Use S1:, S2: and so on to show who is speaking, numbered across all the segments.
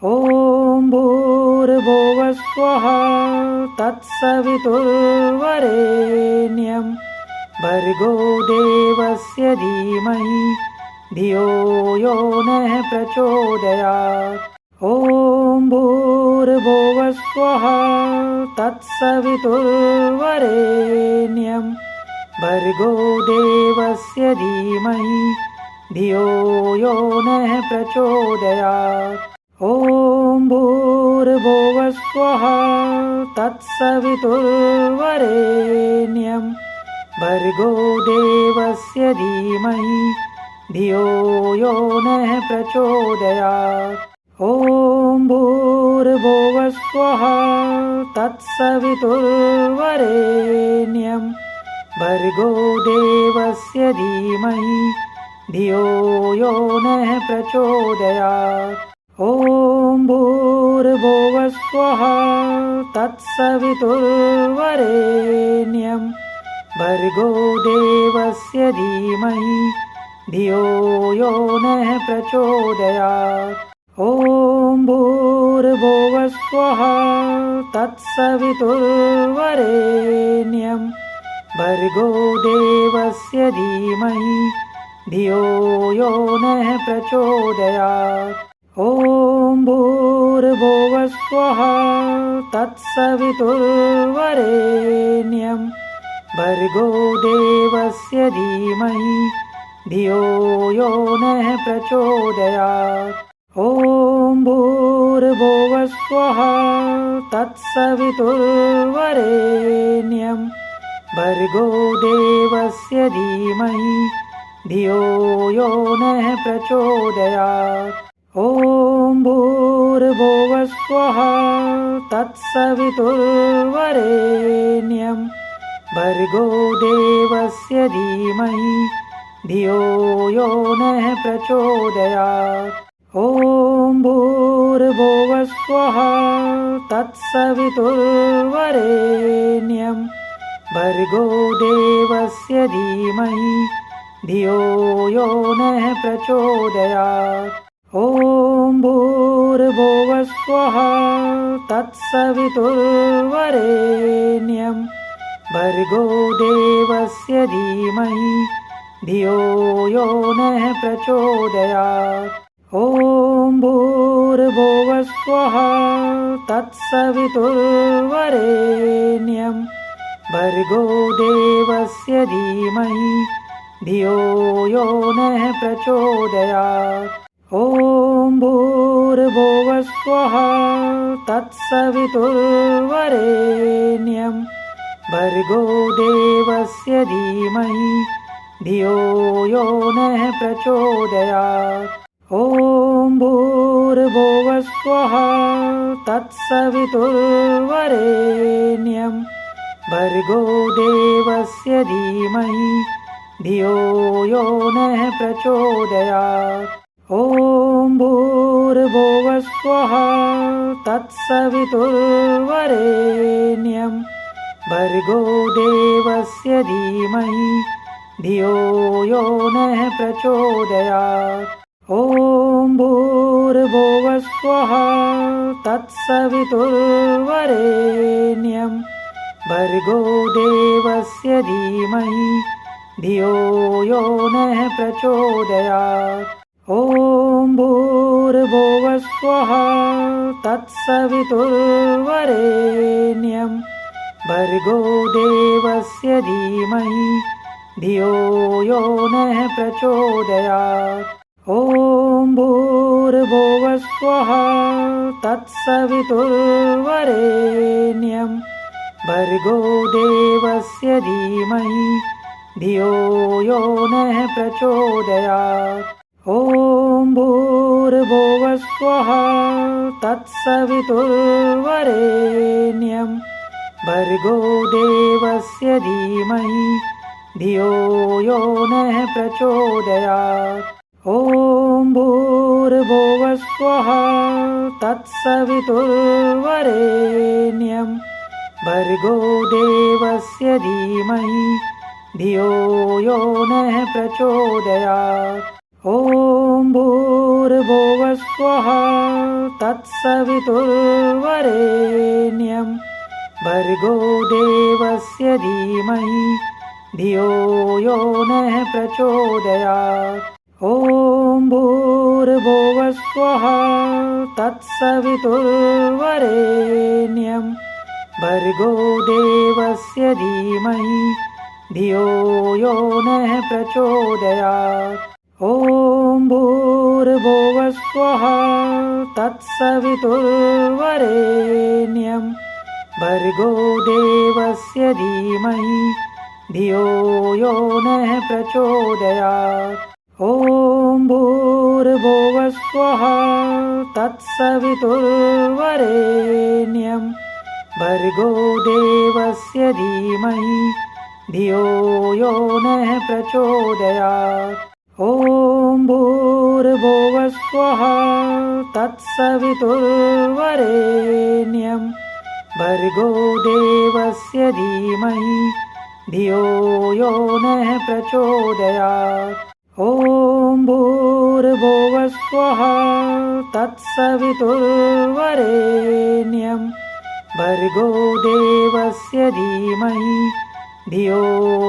S1: ॐ भूर्भुवः स्वः तत्सवितुर्वरेण्यं भर्गो देवस्य धीमहि धियो यो नः प्रचोदयात्। ॐ भूर्भुवः स्वः तत्सवितुर्वरेण्यं भर्गो देवस्य धीमहि धियो यो नः प्रचोदयात्। ॐ भूर्भुवः स्वः तत्सवितुर्वरेण्यं भर्गो देवस्य धीमहि धियो यो नः प्रचोदयात्। ॐ भूर्भुवः स्वः तत्सवितुर्वरेण्यं भर्गो देवस्य धीमहि धियो यो नः प्रचोदयात्। ॐ भूर्भुवः स्वः तत्सवितुर्वरेण्यं भर्गो देवस्य धीमहि धियो यो नः प्रचोदयात्। ॐ भूर्भुवः स्वः तत्सवितुर्वरेण्यं भर्गो देवस्य धीमहि धियो यो नः प्रचोदयात्। ॐ भूर्भुवः स्वः तत्सवितुर्वरेण्यं भर्गो देवस्य धीमहि धियो यो नः प्रचोदयात्। ॐ भूर्भुवः स्वः तत्सवितुर्वरेण्यं भर्गो देवस्य धीमहि धियो यो नः प्रचोदयात्। ॐ भूर्भुवः स्वः तत्सवितुर्वरेण्यं भर्गो देवस्य धीमहि धियो यो नः प्रचोदयात्। ॐ भूर्भुवः स्वः तत्सवितुर्वरेण्यं भर्गो देवस्य धीमहि धियो यो नः प्रचोदयात्। ॐ भूर्भुवः स्वः तत्सवितुर्वरेण्यं भर्गो देवस्य धीमहि धियो यो नः प्रचोदयात्। ॐ भूर्भुवः स्वः तत्सवितुर्वरेण्यं भर्गो देवस्य धीमहि धियो यो नः प्रचोदयात्। ॐ भूर्भुवः स्वः तत्सवितुर्वरेण्यं भर्गो देवस्य धीमहि धियो यो नः प्रचोदयात्। ॐ भूर्भुवः स्वः तत्सवितुर्वरेण्यं भर्गो देवस्य धीमहि धियो यो नः प्रचोदयात्। ॐ भूर्भुवः स्वः तत्सवितुर्वरेण्यं भर्गो देवस्य धीमहि धियो यो नः प्रचोदयात्। ॐ भूर्भुवः स्वः तत्सवितुर्वरेण्यं भर्गो देवस्य धीमहि धियो यो नः प्रचोदयात्। ॐ भूर्भुवः स्वः तत्सवितुर्वरेण्यं भर्गो देवस्य धीमहि धियो यो नः प्रचोदयात्। ॐ भूर्भुवः स्वः तत्सवितुर्वरेण्यं भर्गो देवस्य धीमहि धियो यो नः प्रचोदयात्। ॐ भूर्भुवः स्वः तत्सवितुर्वरेण्यं भर्गो देवस्य धीमहि धियो यो नः प्रचोदयात्। ॐ भूर्भुवः स्वः तत्सवितुर्वरेण्यं भर्गो देवस्य धीमहि धियो यो नः प्रचोदयात्। ॐ भूर्भुवः स्वः तत्सवितुर्वरेण्यं भर्गो देवस्य धीमहि धियो यो नः प्रचोदयात्। ॐ भूर्भुवः स्वः तत्सवितुर्वरेण्यं भर्गो देवस्य धीमहि धियो यो नः प्रचोदयात्। ॐ भूर्भुवः स्वः तत्सवितुर्वरेण्यं भर्गो देवस्य धीमहि धियो यो नः प्रचोदयात्। ॐ भूर्भुवः स्वः तत्सवितुर्वरेण्यं भर्गो देवस्य धीमहि धियो यो नः प्रचोदयात्। ॐ भूर्भुवः स्वः तत्सवितुर्वरेण्यं भर्गो देवस्य धीमहि धियो यो नः प्रचोदयात्। ॐ भूर्भुवः स्वः तत्सवितुर्वरेण्यं भर्गो देवस्य धीमहि धियो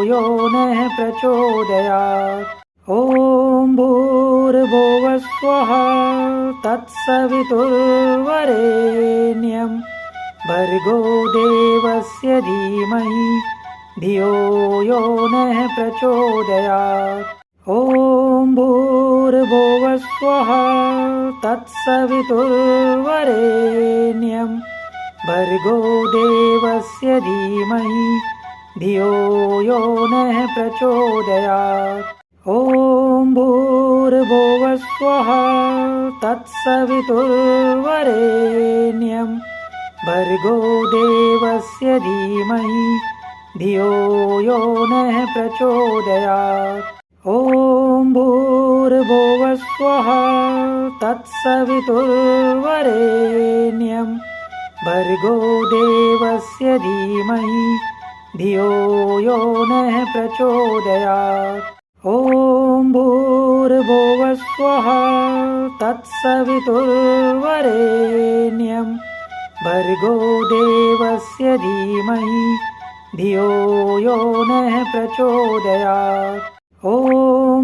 S1: यो नः प्रचोदयात्। ॐ भूर्भुवः स्वः तत्सवितुर्वरेण्यं भर्गो देवस्य धीमहि धियो यो नः प्रचोदयात्। ॐ भूर्भुवः स्वः तत्सवितुर्वरेण्यं भर्गो देवस्य धीमहि धियो यो नः प्रचोदयात्। ॐ भूर्भुवः स्वः तत्सवितुर्वरेण्यं भर्गो देवस्य धीमहि धियो यो नः प्रचोदयात्। ॐ भूर्भुवः स्वः तत्सवितुर्वरेण्यं भर्गो देवस्य धीमहि धियो यो नः प्रचोदयात्। ॐ भूर्भुवः स्वः तत्सवितुर्वरेण्यं भर्गो देवस्य धीमहि धियो यो नः प्रचोदयात्। ॐ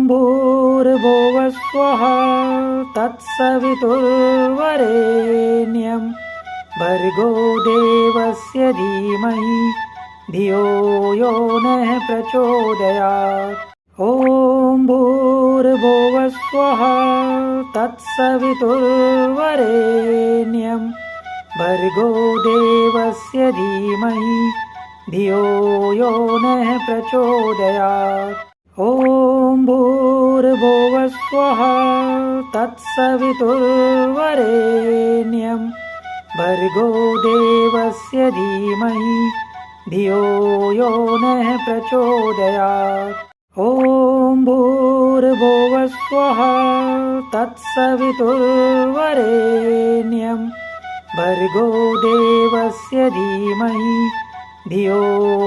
S1: भूर्भुवः स्वः तत्सवितुर्वरेण्यं भर्गो देवस्य धीमहि धियो यो नः प्रचोदयात्। ॐ भूर्भुवः स्वः तत्सवितुर्वरेण्यं भर्गो देवस्य धीमहि धियो यो नः प्रचोदयात्। ॐ भूर्भुवः स्वः तत्सवितुर्वरेण्यं भर्गो देवस्य धीमहि धियो यो नः प्रचोदयात्। ॐ भूर्भुवः स्वः तत्सवितुर्वरेण्यं भर्गो देवस्य धीमहि धियो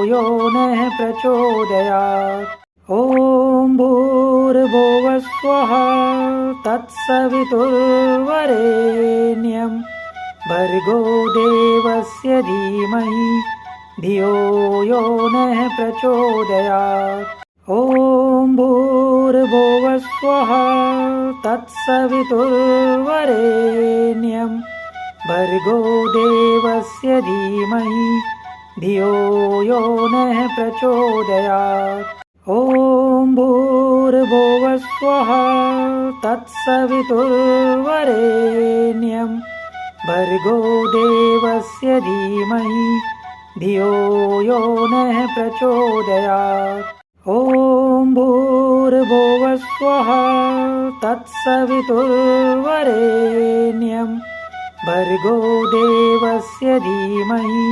S1: यो नः प्रचोदयात्। ॐ भूर्भुवः स्वः तत्सवितुर्वरेण्यं भर्गो देवस्य धीमहि धियो यो नः प्रचोदयात्। ॐ भूर्भुवः स्वः तत्सवितुर्वरेण्यं भर्गो देवस्य धीमहि धियो यो नः प्रचोदयात्। ॐ भूर्भुवः स्वः तत्सवितुर्वरेण्यं भर्गो देवस्य धीमहि धियो यो नः प्रचोदयात्। ॐ भूर्भुवः स्वः तत्सवितुर्वरेण्यं भर्गो देवस्य धीमहि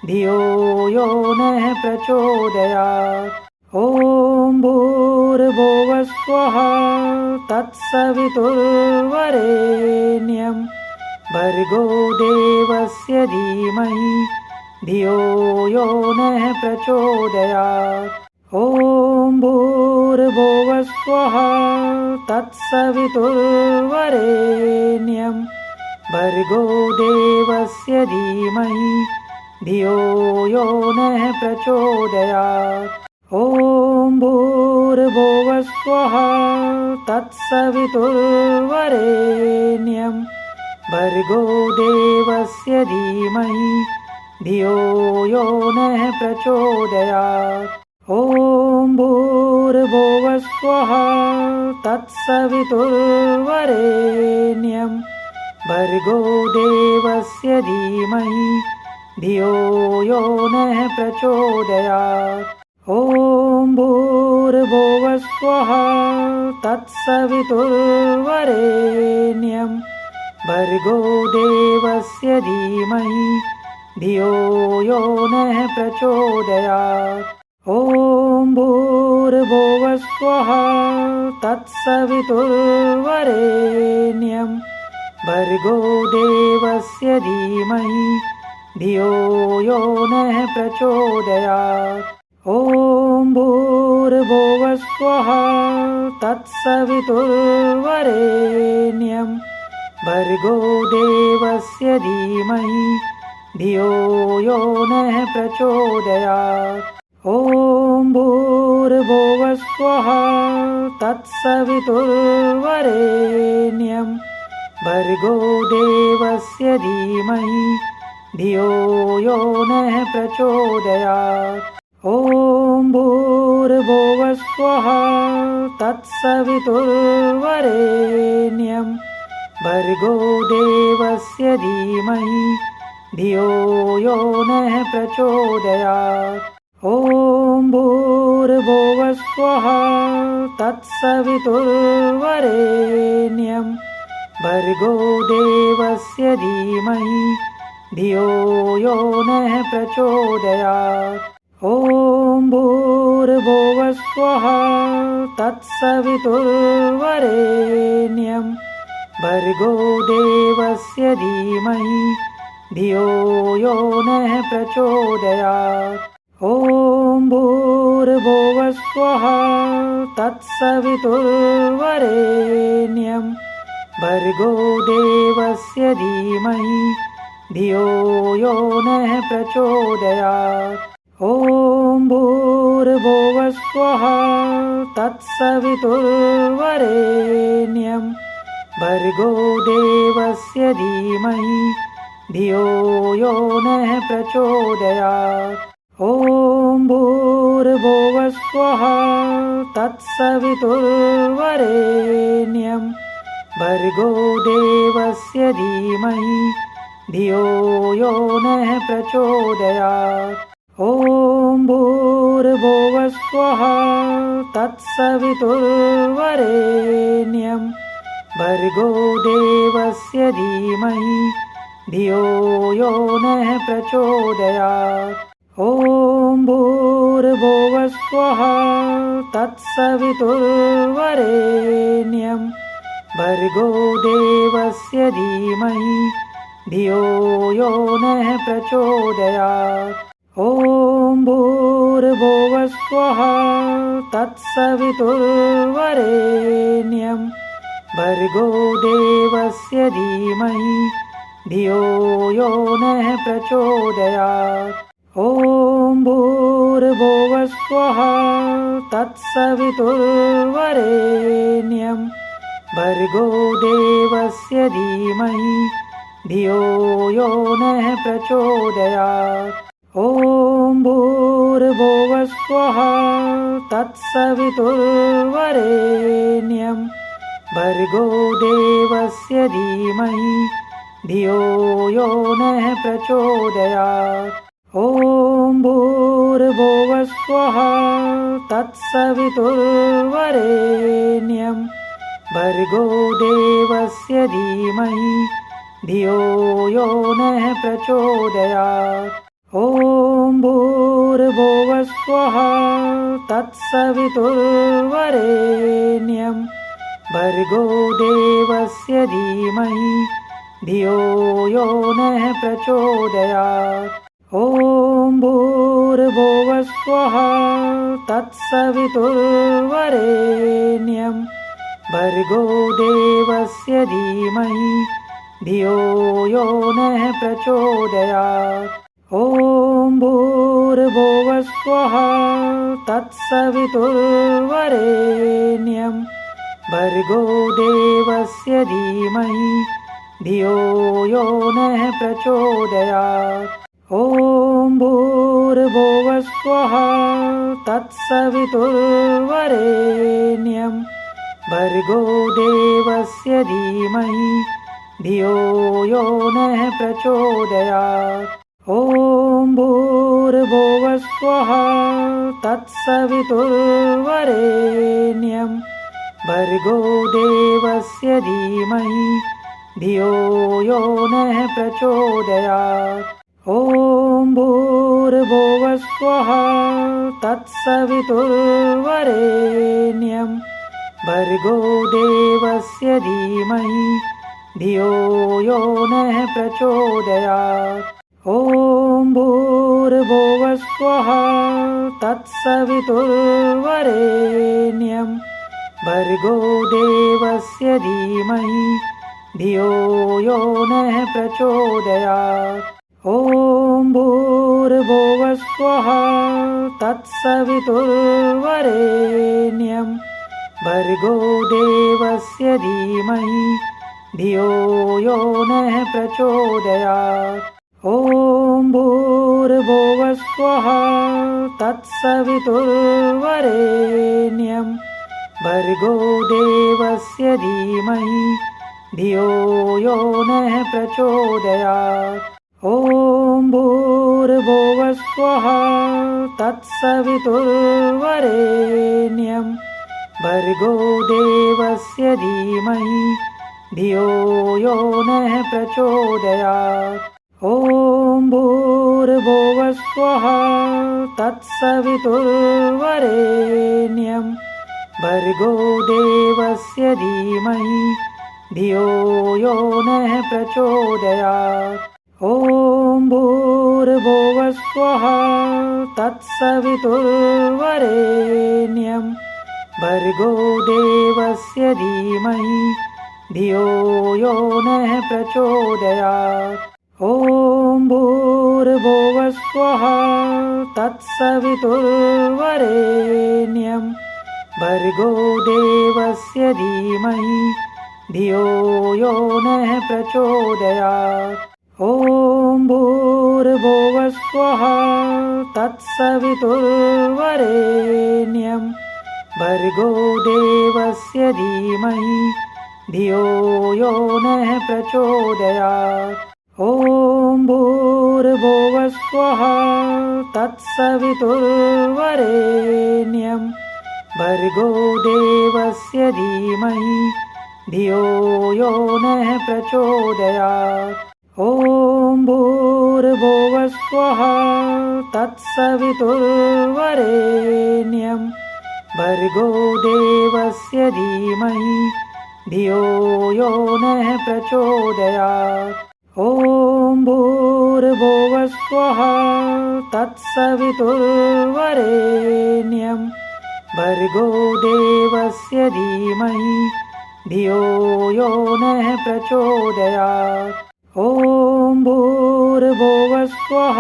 S1: धियो यो नः प्रचोदयात्। ॐ भूर्भुवः स्वः तत्सवितुर्वरेण्यं भर्गो देवस्य धीमहि धियो यो नः प्रचोदयात्। ॐ भूर्भुवः स्वः तत्सवितुर्वरेण्यं भर्गो देवस्य धीमहि धियो यो नः प्रचोदयात्। ॐ भूर्भुवः स्वः तत्सवितुर्वरेण्यं भर्गो देवस्य धीमहि धियो यो नः प्रचोदयात्। ॐ भूर्भुवः स्वः तत्सवितुर्वरेण्यं भर्गो देवस्य धीमहि धियो यो नः प्रचोदयात्। ॐ भूर्भुवः स्वः तत्सवितुर्वरेण्यं भर्गो देवस्य धीमहि धियो यो नः प्रचोदयात्। ॐ भूर्भुवः स्वः तत्सवितुर्वरेण्यं भर्गो देवस्य धीमहि धियो यो नः प्रचोदयात्। ॐ भूर्भुवः स्वः तत्सवितुर्वरेण्यं भर्गो देवस्य धीमहि धियो यो नः प्रचोदयात्। ॐ भूर्भुवः स्वः तत्सवितुर्वरेण्यं भर्गो देवस्य धीमहि धियो यो नः प्रचोदयात्। ॐ भूर्भुवः स्वः तत्सवितुर्वरेण्यं भर्गो देवस्य धीमहि धियो यो नः प्रचोदयात्। ॐ भूर्भुवः स्वः तत्सवितुर्वरेण्यं भर्गो देवस्य धीमहि धियो यो नः प्रचोदयात्। ॐ भूर्भुवः स्वः तत्सवितुर्वरेण्यं भर्गो देवस्य धीमहि धियो यो नः प्रचोदयात्। ॐ भूर्भुवः स्वः तत्सवितुर्वरेण्यं भर्गो देवस्य धीमहि धियो यो नः प्रचोदयात्। ॐ भूर्भुवः स्वः तत्सवितुर्वरेण्यं भर्गो देवस्य धीमहि धियो यो नः प्रचोदयात्। ॐ भूर्भुवः स्वः तत्सवितुर्वरेण्यं भर्गो देवस्य धीमहि धियो यो नः प्रचोदयात्। ॐ भूर्भुवः स्वः तत्सवितुर्वरेण्यं भर्गो देवस्य धीमहि धियो यो नः प्रचोदयात्। ॐ भूर्भुवः स्वः तत्सवितुर्वरेण्यं भर्गो देवस्य धीमहि धियो यो नः प्रचोदयात्। ॐ भूर्भुवः स्वः तत्सवितुर्वरेण्यं भर्गो देवस्य धीमहि धियो यो नः प्रचोदयात्। ॐ भूर्भुवः स्वः तत्सवितुर्वरेण्यं भर्गो देवस्य धीमहि धियो यो नः प्रचोदयात्। ॐ भूर्भुवः स्वः तत्सवितुर्वरेण्यं भर्गो देवस्य धीमहि धियो यो नः प्रचोदयात्। ॐ भूर्भुवः स्वः तत्सवितुर्वरेण्यं भर्गो देवस्य धीमहि धियो यो नः प्रचोदयात्। ॐ भूर्भुवः स्वः तत्सवितुर्वरेण्यं भर्गो देवस्य धीमहि धियो यो नः प्रचोदयात्। ॐ भूर्भुवः स्वः तत्सवितुर्वरेण्यं भर्गो देवस्य धीमहि धियो यो नः प्रचोदयात्। ॐ भूर्भुवः स्वः तत्सवितुर्वरेण्यं भर्गो देवस्य धीमहि धियो यो नः प्रचोदयात्। ॐ भूर्भुवः स्वः तत्सवितुर्वरेण्यं भर्गो देवस्य धीमहि धियो यो नः प्रचोदयात्। ॐ भूर्भुवः स्वः तत्सवितुर्वरेण्यं भर्गो देवस्य धीमहि धियो यो नः प्रचोदयात्। ॐ भूर्भुवः स्वः तत्सवितुर्वरेण्यं भर्गो देवस्य धीमहि धियो यो नः प्रचोदयात्। ॐ भूर्भुवः स्वः तत्सवितुर्वरेण्यं भर्गो देवस्य धीमहि धियो यो नः प्रचोदयात्। ॐ भूर्भुवः स्वः तत्सवितुर्वरेण्यं भर्गो देवस्य धीमहि धियो यो नः प्रचोदयात्। ॐ भूर्भुवः स्वः तत्सवितुर्वरेण्यं भर्गो देवस्य धीमहि धियो यो नः प्रचोदयात्। ॐ भूर्भुवः स्वः तत्सवितुर्वरेण्यं भर्गो देवस्य धीमहि धियो यो नः प्रचोदयात्। ॐ भूर्भुवः स्वः तत्सवितुर्वरेण्यं भर्गो देवस्य धीमहि धियो यो नः प्रचोदयात्। ॐ भूर्भुवः स्वः तत्सवितुर्वरेण्यं भर्गो देवस्य धीमहि धियो यो नः प्रचोदयात्। ॐ भूर्भुवः स्वः तत्सवितुर्वरेण्यं भर्गो देवस्य धीमहि धियो यो नः प्रचोदयात्। ॐ भूर्भुवः स्वः तत्सवितुर्वरेण्यं भर्गो देवस्य धीमहि धियो यो नः प्रचोदयात्। ॐ भूर्भुवः स्वः तत्सवितुर्वरेण्यं भर्गो देवस्य धीमहि धियो यो नः प्रचोदयात्। ॐ भूर्भुवः स्वः तत्सवितुर्वरेण्यं भर्गो देवस्य धीमहि धियो यो नः प्रचोदयात्। ॐ भूर्भुवः स्वः तत्सवितुर्वरेण्यं भर्गो देवस्य धीमहि धियो यो नः प्रचोदयात्। ॐ भूर्भुवः स्वः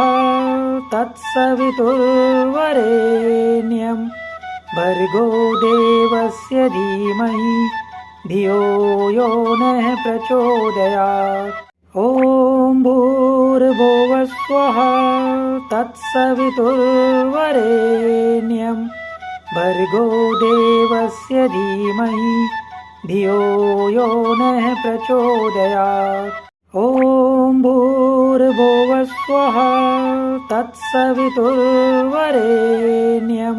S1: तत्सवितुर्वरेण्यं भर्गो देवस्य धीमहि धियो यो नः प्रचोदयात्। ॐ भूर्भुवः स्वः तत्सवितुर्वरेण्यं भर्गो देवस्य धीमहि धियो यो नः प्रचोदयात्। ॐ भूर्भुवः स्वः तत्सवितुर्वरेण्यं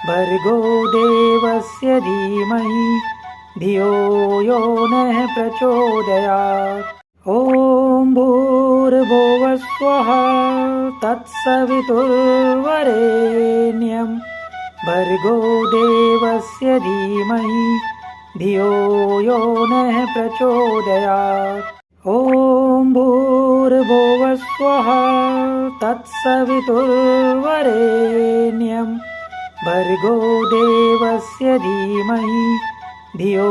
S1: भर्गो देवस्य धीमहि धियो यो नः प्रचोदयात्। ॐ भूर्भुवः स्वः तत्सवितुर्वरेण्यं भर्गो देवस्य धीमहि धियो यो नः प्रचोदयात्। ॐ भूर्भुवः भूर्भुवस्वः तत्सवितुर्वरेण्यं भर्गो देवस्य धीमहि धियो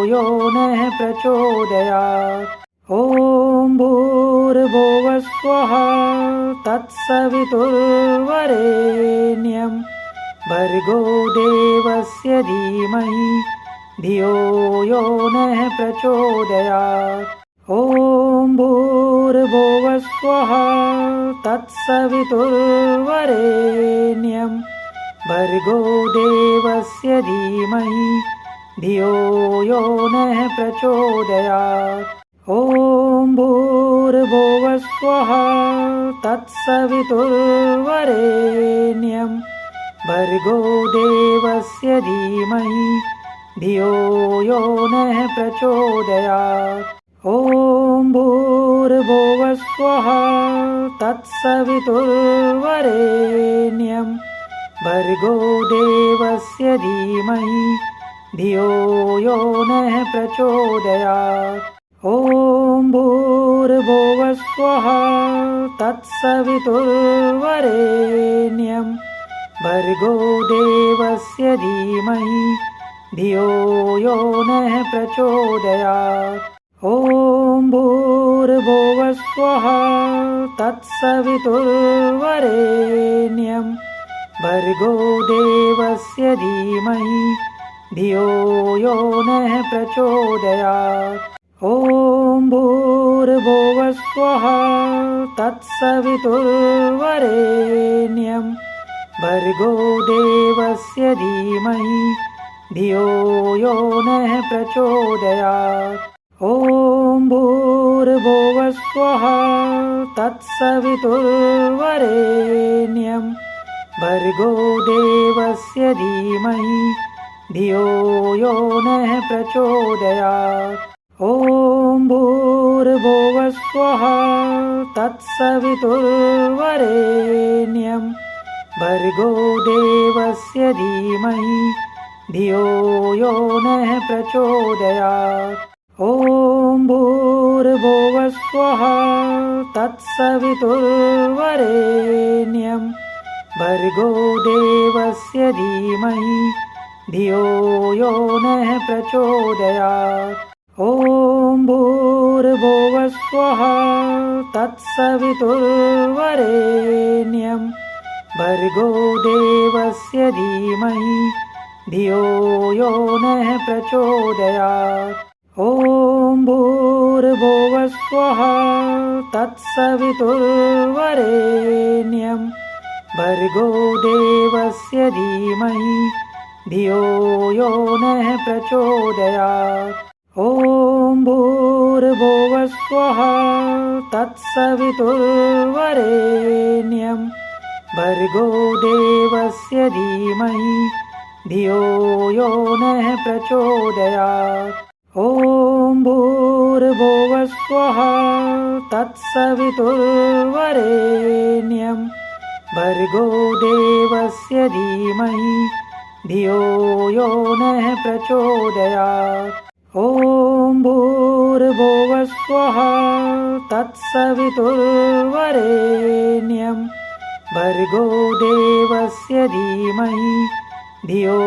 S1: यो नः प्रचोदयात्। ॐ भूर्भुवस्वः तत्सवितुर्वरेण्यं भर्गो देवस्य धीमहि धियो यो नः प्रचोदयात्। ॐ भूर्भुवस्वः तत्सवितुर्वरेण्यं भर्गो देवस्य धीमहि धियो यो नः प्रचोदयात्। ॐ भूर्भुवस्वः तत्सवितुर्वरेण्यं भर्गो देवस्य धीमहि धियो यो नः प्रचोदयात्। ॐ भूर्भुवस्वः तत्सवितुर्वरेण्यं भर्गो देवस्य धीमहि धियो यो नः प्रचोदयात्। ॐ भूर्भुवस्वः तत्सवितुर्वरेण्यं भर्गो देवस्य धीमहि धियो यो नः प्रचोदयात्। ॐ भूर्भुवस्वः तत्सवितुर्वरेण्यं भर्गो देवस्य धीमहि धियो यो नः प्रचोदयात्। ॐ भूर्भुवस्वः तत्सवितुर्वरेण्यं भर्गो देवस्य धीमहि धियो यो नः प्रचोदयात्। ॐ भूर्भुवस्वः तत्सवितुर्वरेण्यं भर्गो देवस्य धीमहि धियो यो नः प्रचोदयात्। ॐ भूर्भुवस्वः तत्सवितुर्वरेण्यं भर्गो देवस्य धीमहि धियो यो नः प्रचोदयात्। ॐ भूर्भुवस्वः तत्सवितुर्वरेण्यं भर्गो देवस्य धीमहि धियो यो नः प्रचोदयात्। ॐ भूर्भुवस्वः तत्सवितुर्वरेण्यं भर्गो देवस्य धीमहि धियो यो नः प्रचोदयात्। ॐ भूर्भुवस्वः तत्सवितुर्वरेण्यं भर्गो देवस्य धीमहि धियो यो नः प्रचोदयात्। ॐ भूर्भुवस्वः तत्सवितुर्वरेण्यं भर्गो देवस्य धीमहि धियो यो नः प्रचोदयात्। ॐ भूर्भुवस्वः तत्सवितुर्वरेण्यं भर्गो देवस्य धीमहि धियो यो नः प्रचोदयात्। ॐ भूर्भुवस्वः तत्सवितुर्वरेण्यं भर्गो देवस्य धीमहि धियो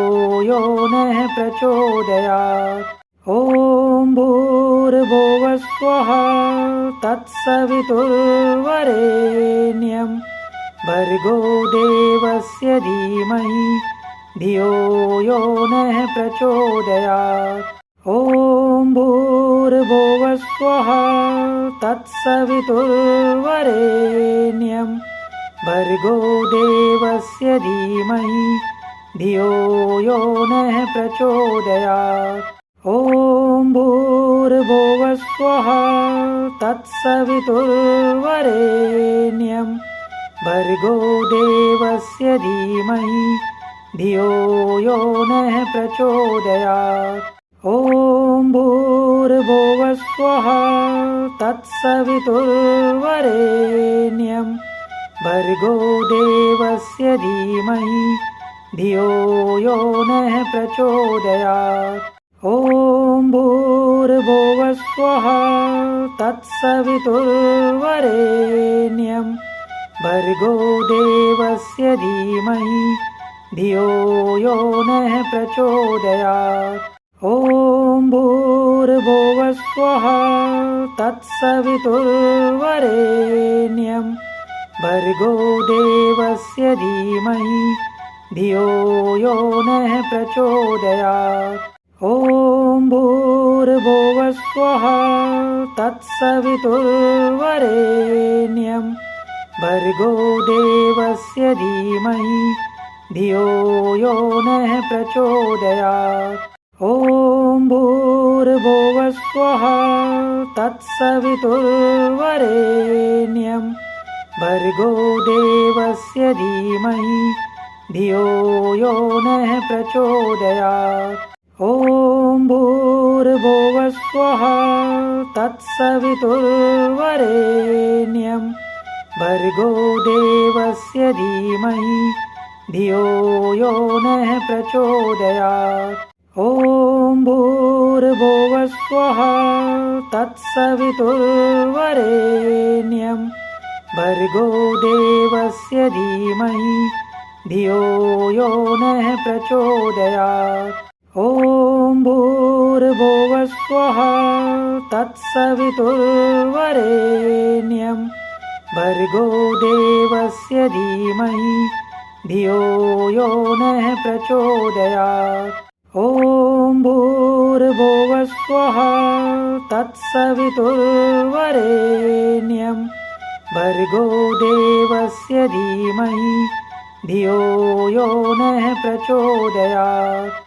S1: यो नः प्रचोदयात्। ॐ भूर्भुवस्वः तत्सवितुर्वरेण्यं भर्गो देवस्य धीमहि धियो यो नः प्रचोदयात्। ॐ भूर्भुवस्वः तत्सवितुर्वरेण्यं भर्गो देवस्य धीमहि धियो यो नः प्रचोदयात्। ॐ भूर्भुवस्वः तत्सवितुर्वरेण्यं भर्गो देवस्य धीमहि धियो यो नः प्रचोदयात्। ॐ भूर्भुवस्वः तत्सवितुर्वरेण्यं भर्गो देवस्य धीमहि धियो यो नः प्रचोदयात्। ॐ ॐ भूर्भुवः स्वः तत्सवितुर्वरेण्यं भर्गो देवस्य धीमहि धियो यो नः प्रचोदयात्। ॐ भूर्भुवः स्वः तत्सवितुर्वरेण्यं भर्गो देवस्य धीमहि धियो यो नः प्रचोदयात्। ॐ भूर्भुवः स्वः तत्सवितुर्वरेण्यं भर्गो देवस्य धीमहि धियो यो नः प्रचोदयात्। ॐ भूर्भुवः स्वः तत्सवितुर्वरेण्यं भर्गो देवस्य धीमहि धियो यो नः प्रचोदयात्। ॐ भूर्भुवः स्वः तत्सवितुर्वरेण्यं भर्गो देवस्य धीमहि धियो यो नः प्रचोदयात्। ॐ भूर्भुवः स्वः तत्सवितुर्वरेण्यं भर्गो देवस्य धीमहि धियो यो नः प्रचोदयात्। ॐ भूर्भुवः स्वः तत्सवितुर्वरेण्यं भर्गो देवस्य धीमहि धियो यो नः प्रचोदयात्। ॐ भूर्भुवः स्वः तत्सवितुर्वरेण्यं भर्गो देवस्य धीमहि धियो यो नः प्रचोदयात्।